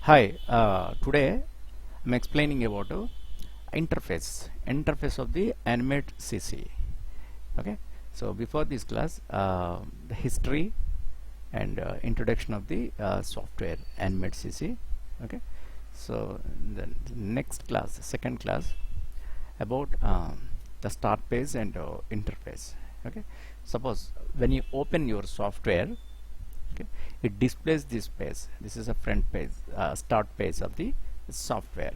Hi, today I'm explaining about interface of the Animate CC. Okay, so before this class, the history and introduction of the software Animate CC. Okay, so the next class, second class, about the start page and interface. Okay, suppose when you open your software, okay, it displays this page. This is a front page, start page of the software.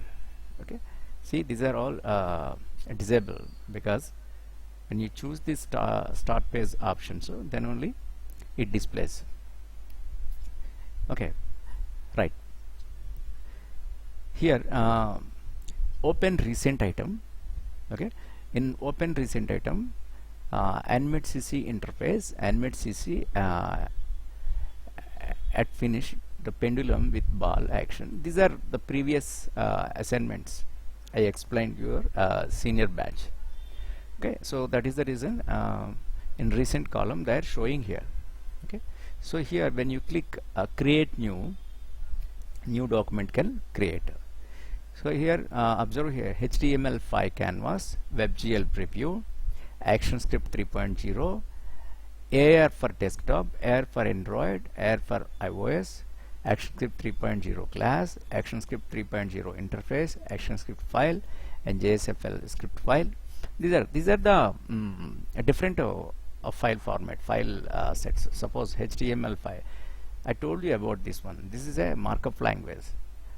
Okay, see, these are all disabled because when you choose this start page option, so then only it displays. Okay, right here, open recent item. Okay, in open recent item, Animate CC interface, Animate CC at finish, the pendulum with ball action. These are the previous assignments I explained your senior batch. Okay, so that is the reason in recent column they are showing here. Okay, so here when you click create new document can create. So here observe here HTML5 canvas, WebGL preview, ActionScript 3.0, AR for desktop, AR for Android, AR for iOS, ActionScript 3.0 class, ActionScript 3.0 interface, ActionScript file, and JSFL script file. These are the different file format, file sets. Suppose HTML5. I told you about this one. This is a markup language,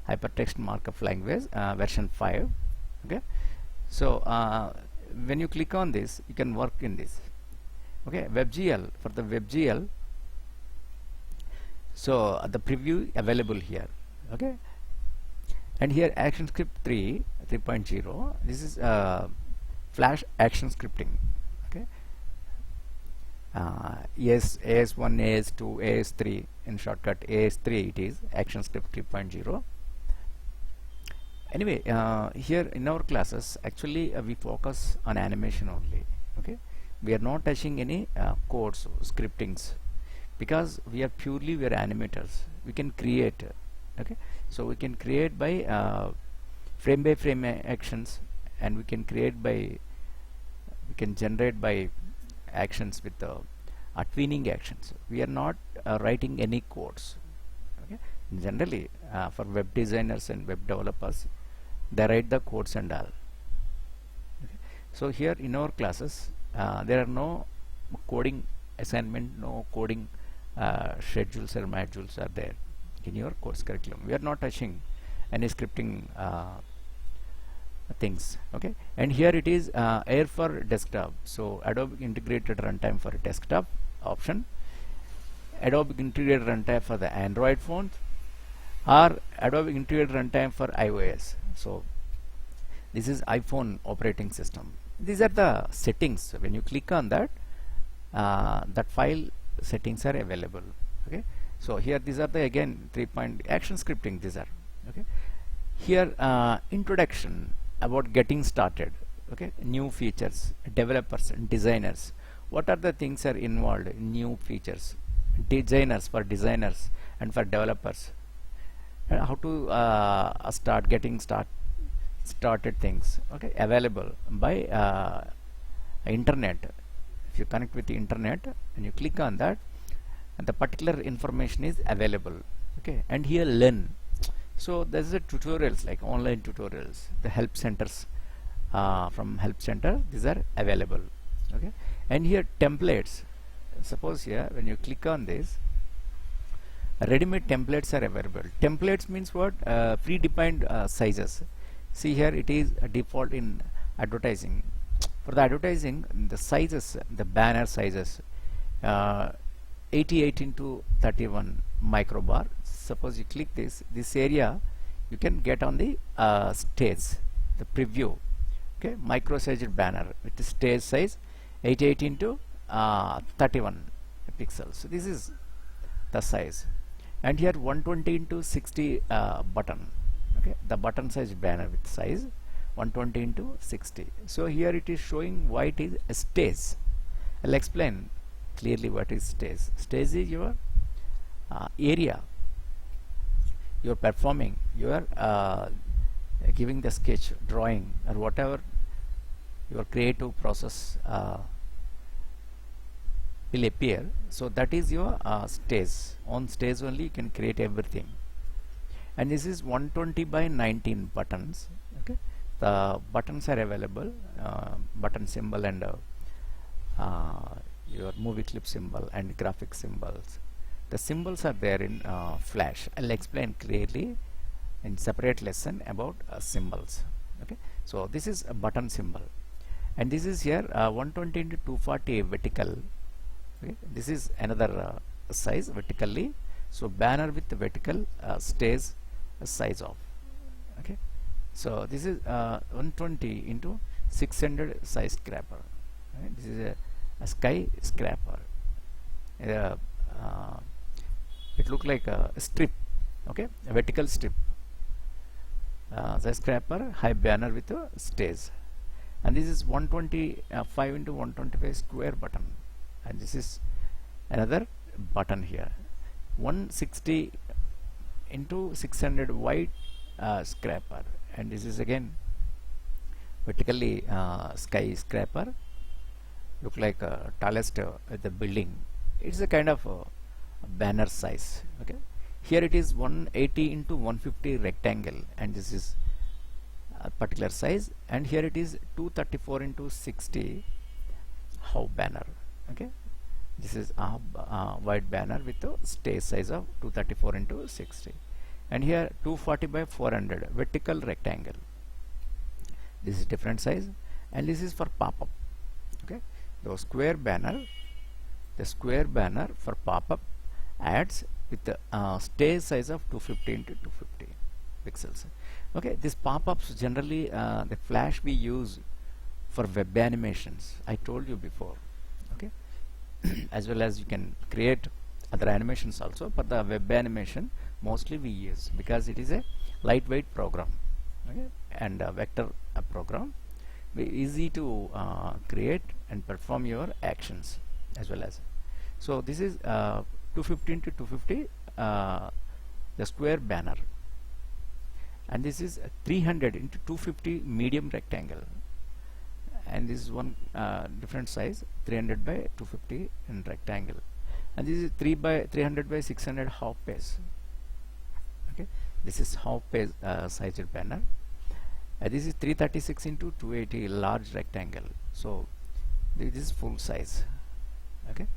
hypertext markup language version 5. Okay, so when you click on this, you can work in this. Okay, WebGL, for the WebGL, so the preview available here. Okay, and here ActionScript 3.0, this is Flash action scripting. Okay, yes, AS1, AS2, AS3, in shortcut AS3 it is ActionScript 3.0. Anyway, here in our classes actually we focus on animation only. Okay, we are not touching any codes, scriptings, because we are animators. We can create. Okay, so we can create by frame actions, and we can generate by actions with tweening actions. We are not writing any codes. Okay, generally for web designers and web developers, they write the codes and all. Okay, so here in our classes there are no coding assignment, no coding schedules or modules are there in your course curriculum. We are not touching any scripting things. Okay, and here it is AIR for desktop. So Adobe Integrated Runtime for desktop option, Adobe Integrated Runtime for the Android phone, or Adobe Integrated Runtime for iOS. So this is iPhone operating system. These are the settings. When you click on that, that file settings are available. Okay, so here these are the again 3-point action scripting. These are okay. Here introduction about getting started. Okay, new features, developers and designers. What are the things are involved in new features? Designers, for designers and for developers. How to start getting started things. Okay, available by internet. If you connect with the internet and you click on that, and the particular information is available. Okay, and here learn. So there's a tutorials, like online tutorials, the help centers from help center, these are available. Okay, and here templates. Suppose here when you click on this, ready-made templates are available. Templates means what? Predefined sizes. See here it is a default in advertising. For the advertising, the sizes, the banner sizes, 88 into 31 microbar. Suppose you click this area, you can get on the stage, the preview. Okay, micro-sized banner with the stage size 88 into 31 pixels. So this is the size, and here 120 into 60 button. Okay, the button size banner with size 120 into 60. So here it is showing why it is a stage. I'll explain clearly what is stage. Stage is your area you're performing, you are giving the sketch, drawing, or whatever your creative process will appear. So that is your stage. On stage only you can create everything. And this is 120 by 19 buttons. Okay, the buttons are available, button symbol and your movie clip symbol and graphic symbols. The symbols are there in Flash. I'll explain clearly in separate lesson about symbols. Okay, so this is a button symbol, and this is here 120 into 240 vertical. Okay, this is another size vertically. So banner with the vertical stays size of. Okay, so this is 120 into 600 skyscraper. Right? This is a skyscraper. It looks like a strip. Okay, a vertical strip. Skyscraper high banner with a stage, and this is 125 into 125 square button, and this is another button here. 160 into 600 wide scraper, and this is again vertically skyscraper. Look like tallest the building. It's a kind of banner size. Okay, here it is 180 into 150 rectangle, and this is a particular size, and here it is 234 into 60 how banner. Okay, this is a wide banner with a stage size of 234 into 60, and here 240 by 400 vertical rectangle. This is different size, and this is for pop-up. Okay, the square banner for pop-up adds with the stage size of 250 into 250 pixels. Okay, these pop-ups generally the Flash we use for web animations. I told you before. Okay, as well as you can create other animations also, but the web animation mostly we use because it is a lightweight program. Okay, and a vector program, easy to create and perform your actions as well as. So this is 250 into 250 the square banner, and this is 300 into 250 medium rectangle, and this is one different size 300 by 250 in rectangle, and this is 300 by 600 half page. Okay, this is half page sized banner. This is 336 into 280 large rectangle. So this is full size. Okay,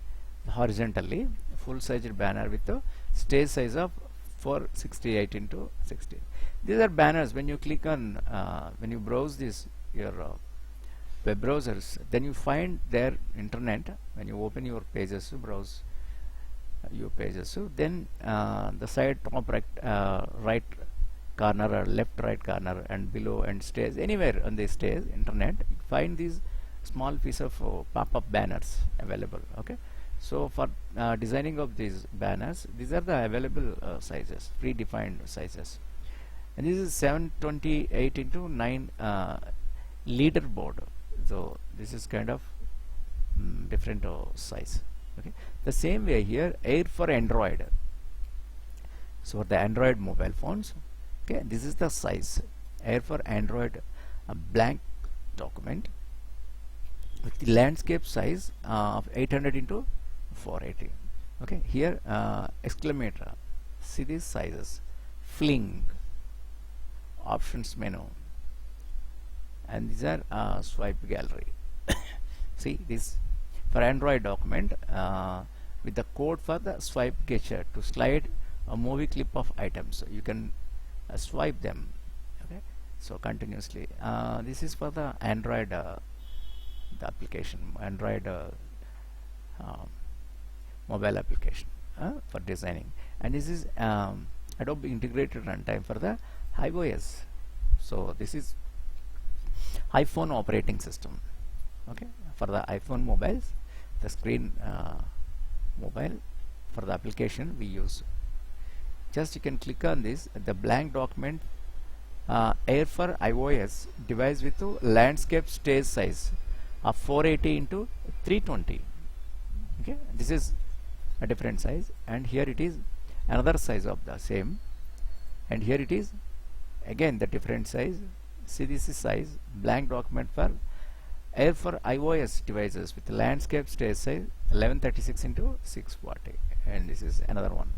horizontally full sized banner with the stage size of 468 into 60. These are banners. When you click on when you browse this your web browsers, then you find their internet. When you open your pages to browse your pages, so then the side top right corner or left right corner and below and stage anywhere on this stage internet, you find these small piece of pop-up banners available. Okay, so for designing of these banners, these are the available sizes, predefined sizes, and this is 728 into 9 leaderboard. So this is kind of different size. Okay, the same way here Air for Android. So for the Android mobile phones, okay, this is the size Air for Android, a blank document with the landscape size of 800 into 480. Okay, here exclamator, see these sizes, fling, options menu, and these are swipe gallery. See this for Android document with the code for the swipe gesture to slide a movie clip of items. So you can swipe them. Okay, so continuously. This is for the Android the application, Android mobile application for designing, and this is Adobe Integrated Runtime for the iOS. So this is iPhone operating system. Okay, for the iPhone mobiles, the screen mobile for the application we use. Just you can click on this, the blank document Air for iOS device with landscape stage size of 480 into 320. Okay, this is a different size, and here it is another size of the same and here it is again the different size. See, this is size blank document for Air for iOS devices with landscape stage size 1136 into 640, and this is another one.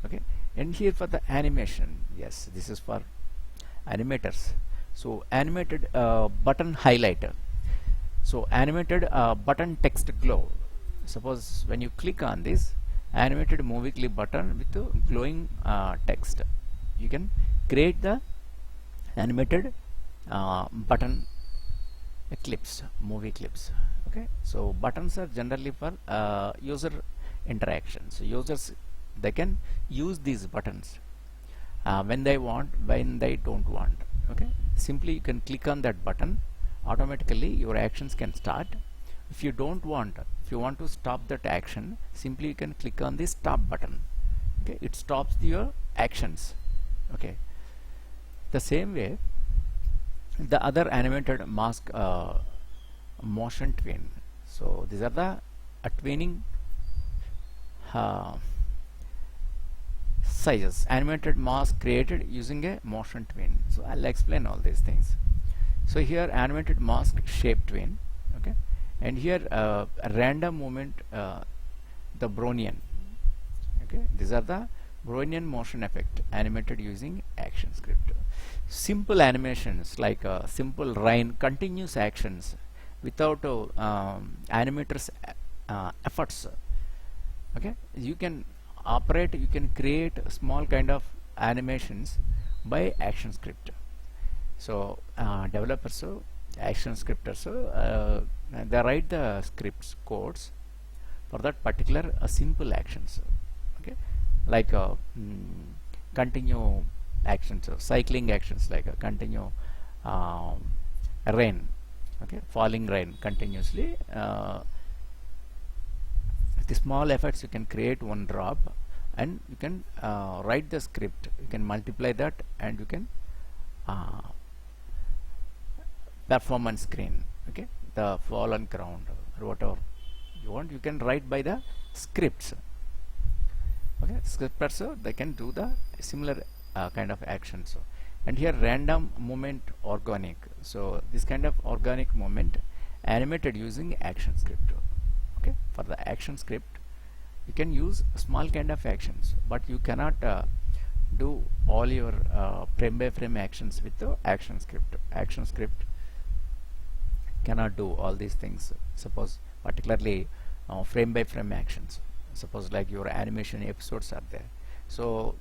Okay, and here for the animation, yes, this is for animators. So animated button highlighter. So animated button text glow. Suppose when you click on this animated movie clip button with glowing text, you can create the animated button clips, movie clips. Okay, so buttons are generally for user interaction. So users, they can use these buttons when they want, when they don't want. Okay, simply you can click on that button, automatically your actions can start. If you don't want, if you want to stop that action, simply you can click on the stop button. Okay, it stops your actions. Okay, the same way the other animated mask motion twin. So these are the twinning sizes, animated mask created using a motion twin. So I'll explain all these things. So here animated mask shape twin. Okay, and here a random movement, the Brownian. Okay, these are the Brownian motion effect animated using ActionScript. Simple animations like simple rain, continuous actions without animators efforts. Okay, you can operate, you can create small kind of animations by ActionScript. So developers, so ActionScripters, so they write the scripts codes for that particular simple actions. Okay, like continue actions, cycling actions like continue rain. Okay, falling rain continuously. The small effects you can create one drop, and you can write the script. You can multiply that, and you can perform on screen. Okay, the fallen ground or whatever you want, you can write by the scripts. Okay, scripters, so they can do the similar kind of actions. So, and here random movement organic. So this kind of organic movement animated using ActionScript. Okay, for the ActionScript you can use small kind of actions, but you cannot do all your frame by frame actions with the ActionScript. ActionScript cannot do all these things. Suppose particularly frame by frame actions. Suppose like your animation episodes are there. So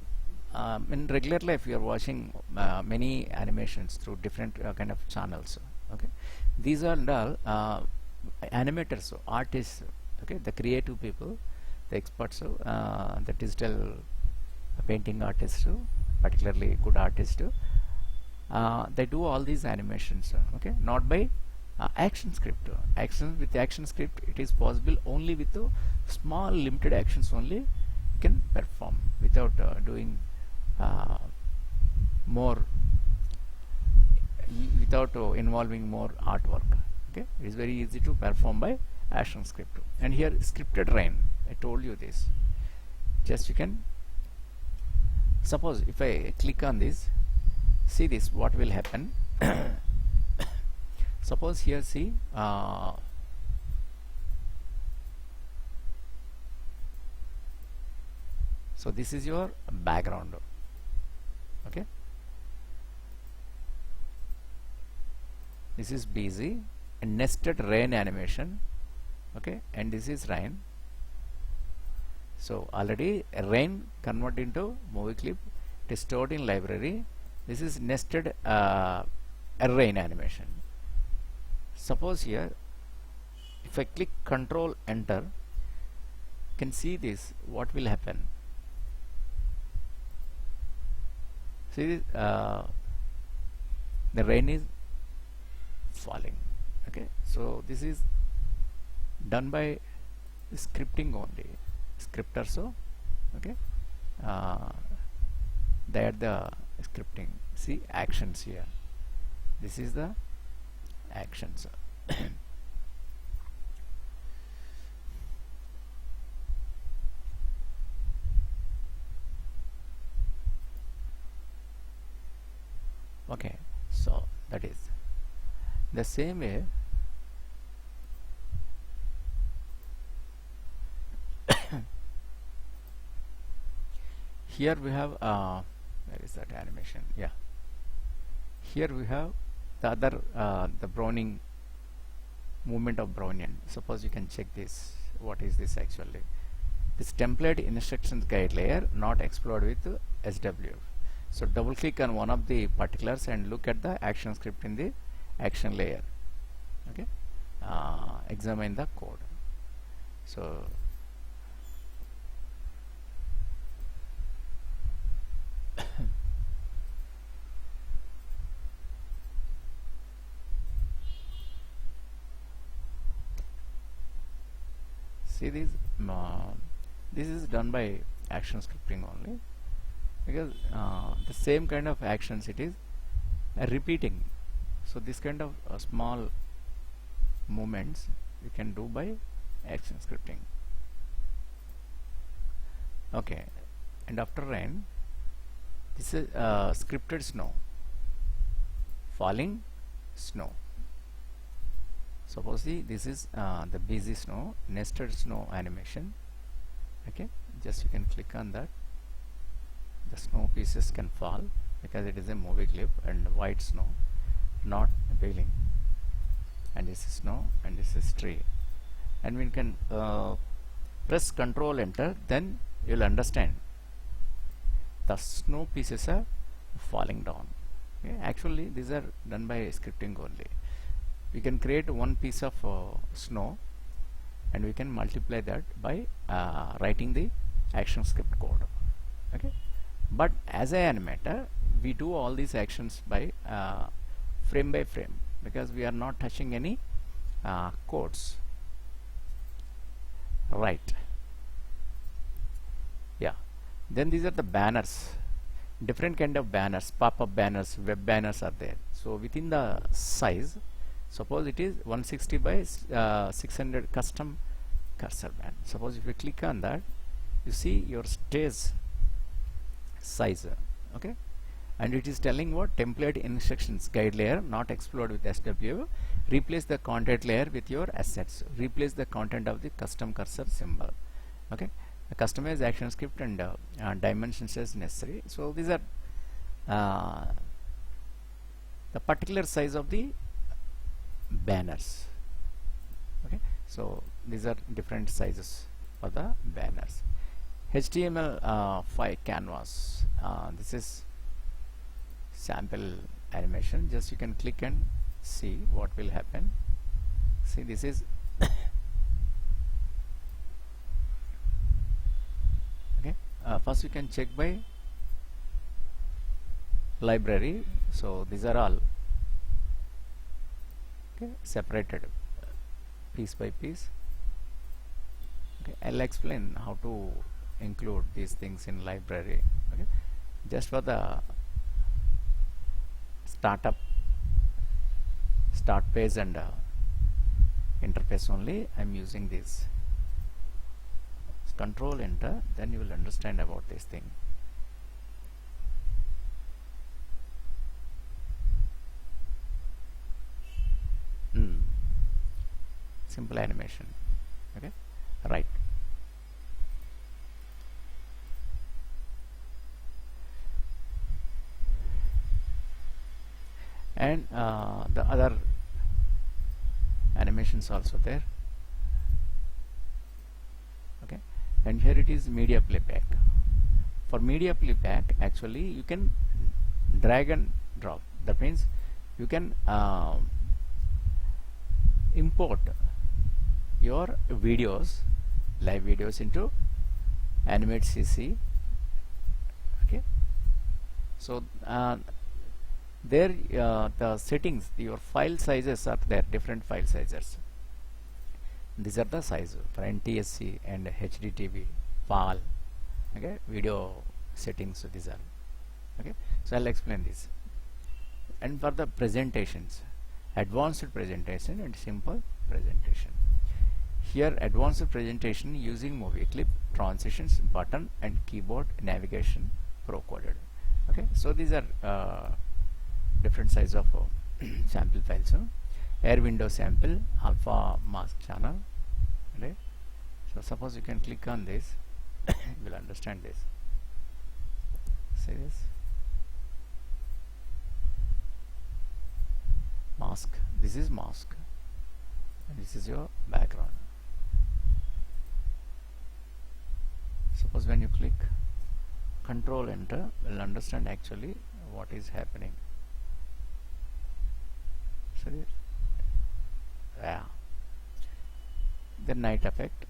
in regular life you are watching many animations through different kind of channels. Okay, these are all animators, so artists. Okay, the creative people, the experts, so the digital painting artists, so particularly good artists, they do all these animations. Okay, not by ActionScript. With ActionScript it is possible only with the small limited actions only you can perform without doing more, without involving more artwork. Okay, it is very easy to perform by ActionScript. And here scripted rain, I told you this. Just you can, suppose if I click on this, see this, what will happen. Suppose here, see so this is your background. Okay, this is busy and nested rain animation. Okay, and this is rain. So already rain converted into movie clip, it is stored in library. This is nested rain animation. Suppose here if I click Control Enter, you can see this, what will happen. See, the rain is falling. Okay, so this is done by scripting only, scripters. So okay, they are the scripting. See actions here, this is the actions. Okay, so that is the same way. Here we have where is that animation? Yeah, here we have the other the Browning movement of Brownian. Suppose you can check this. What is this actually? This template instructions guide layer not explored with SW. So double click on one of the particulars and look at the action script in the action layer. Okay, examine the code. So see this is done by action scripting only, because the same kind of actions it is repeating. So this kind of small movements we can do by action scripting. Okay, and after rain, this is scripted snow, falling snow. Suppose this is the busy snow, nested snow animation. Okay, just you can click on that. The snow pieces can fall because it is a movie clip, and white snow, not building. And this is snow, and this is tree. And we can press Control Enter, then you'll understand the snow pieces are falling down. Okay? Actually, these are done by scripting only. We can create one piece of snow, and we can multiply that by writing the action script code. Okay, but as an animator, we do all these actions by frame by frame, because we are not touching any codes. Right. Yeah. Then these are the banners. Different kind of banners, pop-up banners, web banners are there. So within the size, suppose it is 160 by 600 custom cursor band. Suppose if you click on that, you see your stage size. Okay, and it is telling what template instructions guide layer not explored with SW. Replace the content layer with your assets. Replace the content of the custom cursor symbol. Okay, customize action script and dimensions as necessary. So these are the particular size of the banners. Okay, so these are different sizes for the banners. HTML5 canvas. This is sample animation. Just you can click and see what will happen. See, this is okay. First you can check by library. So these are all okay, separated piece by piece. Okay, I'll explain how to include these things in library. Okay, just for the start page and interface only, I'm using this. Control Enter, then you will understand about this thing. Simple animation. Okay, right. And the other animations also there. Okay, and here it is media playback. For media playback, actually you can drag and drop. That means you can import your videos, live videos, into Animate CC. Okay, so there the settings, your file sizes are there, different file sizes. These are the size for NTSC and HDTV, PAL. Okay, video settings. So these are okay. So I'll explain this. And for the presentations, advanced presentation and simple presentation. Here advanced presentation using movie clip, transitions, button and keyboard navigation pro coded. Okay, so these are different size of sample files. Air window sample alpha mask channel, right? So suppose you can click on this, you will understand this. See this mask, this is mask, and this is your background. Suppose when you click control enter, will understand actually what is happening. So yeah, the night effect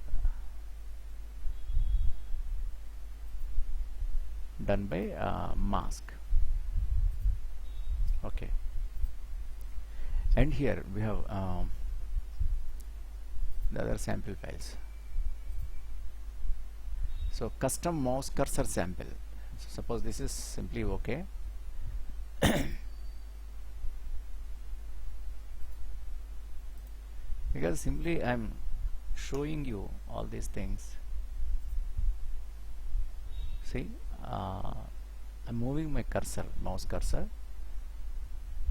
done by mask. Okay, and here we have the other sample files. So custom mouse cursor sample. So suppose this is simply okay. Because simply I'm showing you all these things. See, I'm moving my cursor, mouse cursor.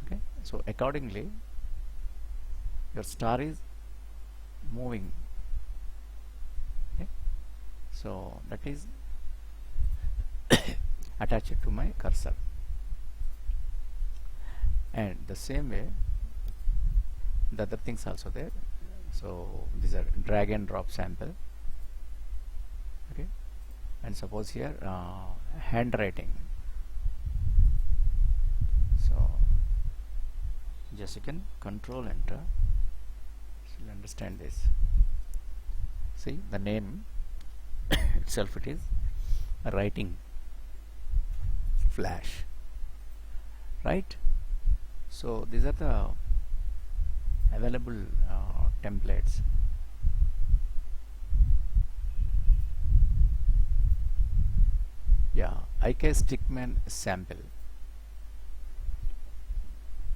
Okay, so accordingly your star is moving. Okay, so that is attached to my cursor, and the same way the other things also there. So these are drag and drop sample. Okay, and suppose here handwriting. So just you can control enter, so you'll understand this. See the name itself, it is writing flash, right? So these are the available templates. Yeah, IK Stickman sample.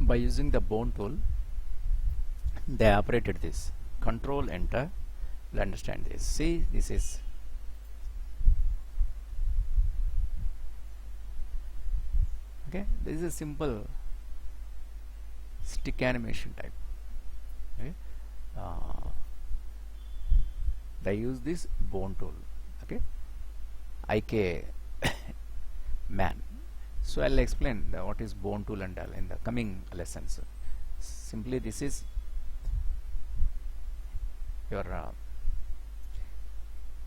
By using the bone tool, they operated this. Control enter, you'll understand this. See, this is okay. This is a simple stick animation type. Okay, they use this bone tool. Okay, IK man. So I'll explain what is bone tool and all in the coming lessons. Simply this is your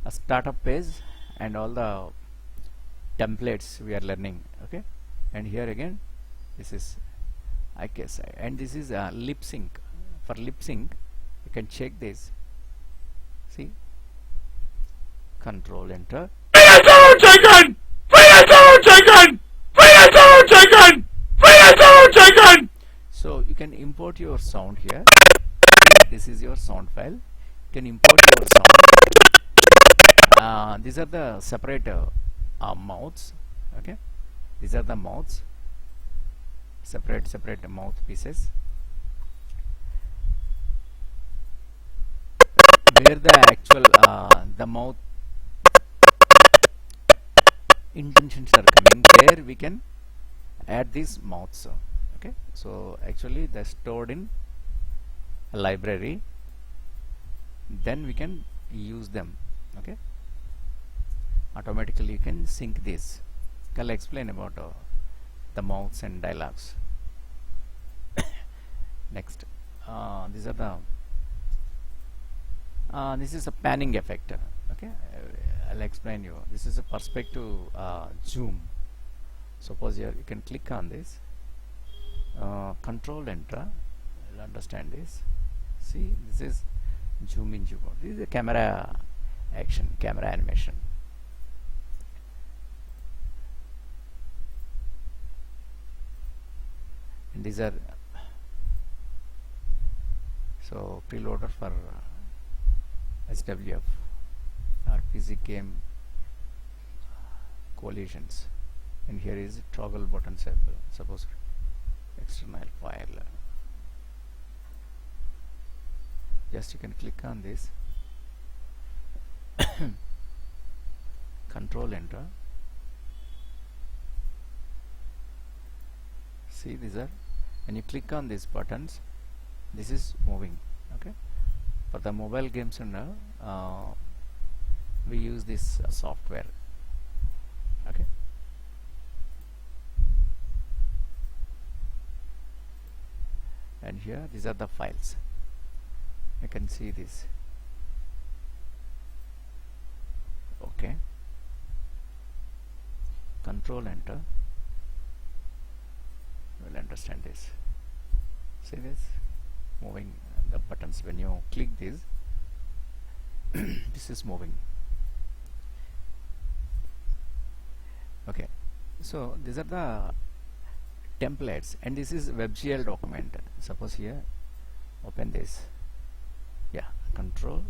a startup page and all the templates we are learning. Okay, and here again this is IK side, and this is lip sync. For lip sync you can check this. See, control enter. So you can import your sound here. This is your sound file. You can import your sound. These are the separate mouths. Okay, these are the mouths, separate mouth pieces, where the actual the mouth intentions are coming. There we can add these mouths. Okay, so actually they're stored in a library, then we can use them. Okay, automatically you can sync this. I'll explain about the mouths and dialogues. Next, these are the this is a panning effect. Okay, I'll explain you. This is a perspective zoom. Suppose here you can click on this, control enter, you'll understand this. See, this is zoom in, zoom out. This is a camera action, camera animation. And these are so preloader for SWF, RPG game collisions, and here is toggle button sample. Suppose external file, just you can click on this, control enter. See, these are when you click on these buttons, this is moving. Okay, for the mobile games and we use this software. Okay, and here these are the files. You can see this. Okay, control enter, you will understand this. See this moving the buttons. When you click this this is moving. Okay, so these are the templates, and this is WebGL document. Suppose here, open this. Yeah, control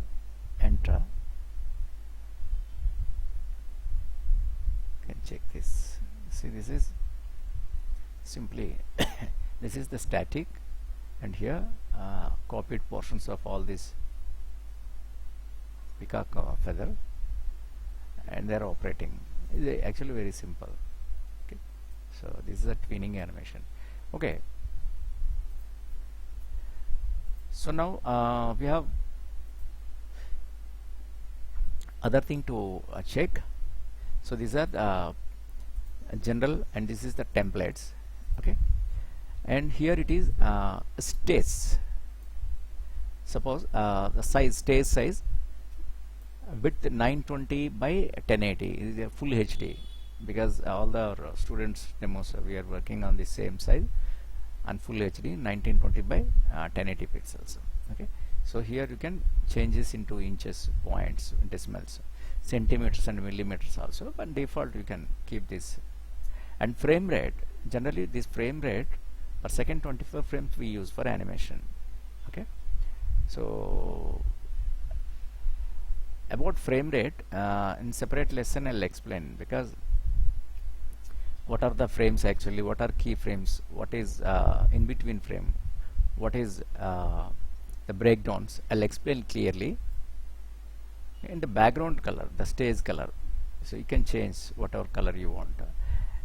enter. You can check this. See, this is simply this is the static, and here copied portions of all this peacock feather, and they are operating. It's actually very simple. Okay, so this is a twinning animation. Okay, so now we have other thing to check. So these are general, and this is the templates. Okay, and here it is stays. Suppose the size, stage size, width 920 by 1080 is a full HD, because all the students demos we are working on the same size, and full HD 1920 by 1080 pixels. Okay, so here you can change this into inches, points, decimals, centimeters and millimeters also, but default you can keep this. And frame rate, generally this frame rate per second 24 frames we use for animation. Okay, so about frame rate in separate lesson I'll explain, because what are the frames actually, what are key frames, what is in between frame, what is the breakdowns, I'll explain clearly. In the background color, the stage color, so you can change whatever color you want,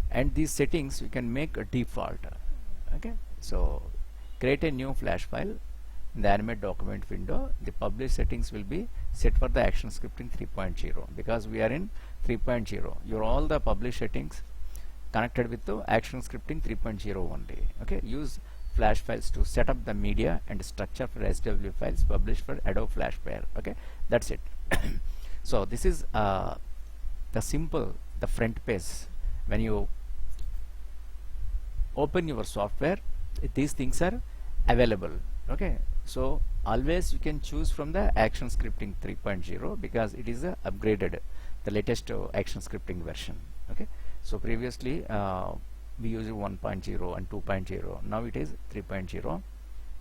and these settings you can make a default. Okay, so create a new flash file in the animate document window. The publish settings will be set for the action scripting 3.0, because we are in 3.0. Your all the publish settings connected with the action scripting 3.0 only. Okay, use flash files to set up the media and structure for SW files, publish for Adobe Flash Player. Okay, that's it. So this is the simple, the front page. When you open your software, these things are available. Okay, so always you can choose from the action scripting 3.0, because it is upgraded, the latest action scripting version. Okay, so previously we used 1.0 and 2.0, now it is 3.0.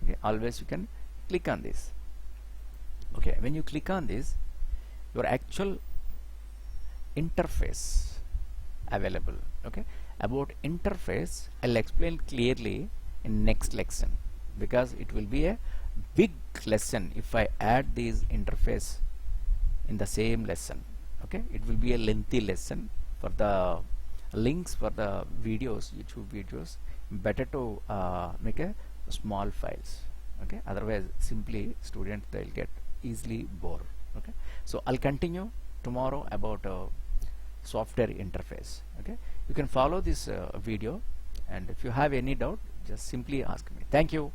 Okay, always you can click on this. Okay, when you click on this, your actual interface available. Okay, about interface I'll explain clearly in next lesson, because it will be a big lesson if I add these interface in the same lesson. Okay, it will be a lengthy lesson. For the links for the videos, YouTube videos, better to make a small files. Okay, otherwise simply students they'll get easily bored. Okay, so I'll continue tomorrow about software interface. Okay, you can follow this video, and if you have any doubt, just simply ask me. Thank you.